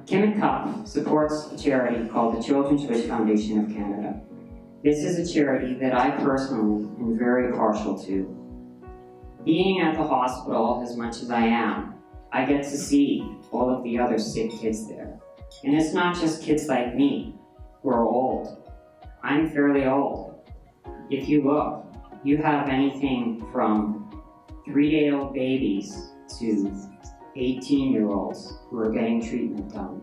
Kim and Cup supports a charity called the Children's Wish Foundation of Canada. This is a charity that I personally am very partial to. Being at the hospital as much as I am, I get to see all of the other sick kids there. And it's not just kids like me who are old. I'm fairly old. If you look, you have anything from 3-day-old babies to 18-year-olds who are getting treatment done.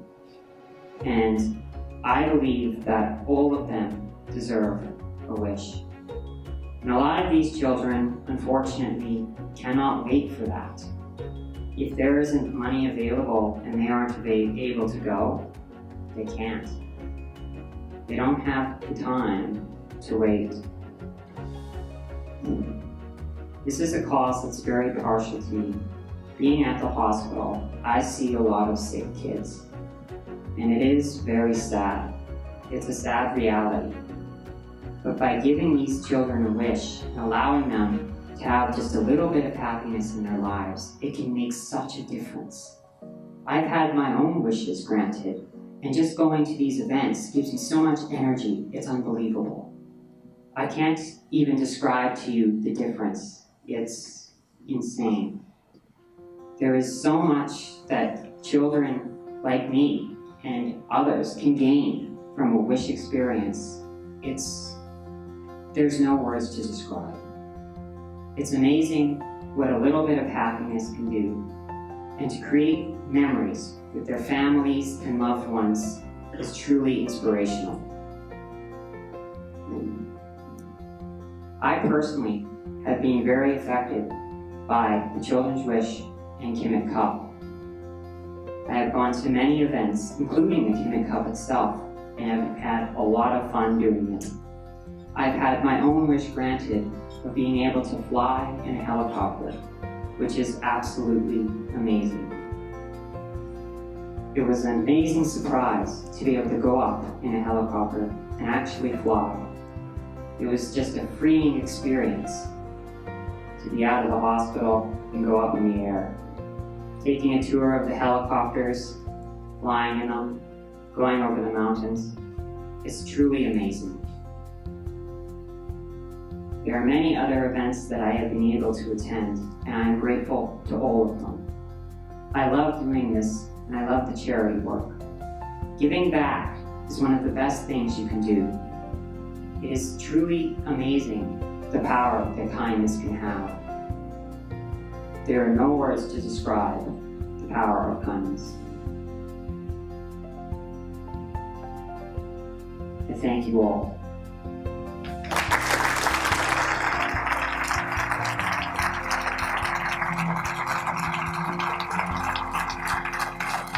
And I believe that all of them deserve a wish. And a lot of these children, unfortunately, cannot wait for that. If there isn't money available and they aren't able to go, they can't. They don't have the time to wait. This is a cause that's very partial to me. Being at the hospital, I see a lot of sick kids. And it is very sad. It's a sad reality. But by giving these children a wish and allowing them to have just a little bit of happiness in their lives, it can make such a difference. I've had my own wishes granted, and just going to these events gives me so much energy, it's unbelievable. I can't even describe to you the difference. It's insane. There is so much that children like me and others can gain from a wish experience. There's no words to describe. It's amazing what a little bit of happiness can do, and to create memories with their families and loved ones is truly inspirational. I personally have been very affected by the Children's Wish and Kim and Cup. I have gone to many events, including the Kim and Cup itself, and have had a lot of fun doing it. I've had my own wish granted of being able to fly in a helicopter, which is absolutely amazing. It was an amazing surprise to be able to go up in a helicopter and actually fly. It was just a freeing experience to be out of the hospital and go up in the air. Taking a tour of the helicopters, flying in them, going over the mountains. It's truly amazing. There are many other events that I have been able to attend, and I am grateful to all of them. I love doing this, and I love the charity work. Giving back is one of the best things you can do. It is truly amazing the power that kindness can have. There are no words to describe the power of kindness. I thank you all.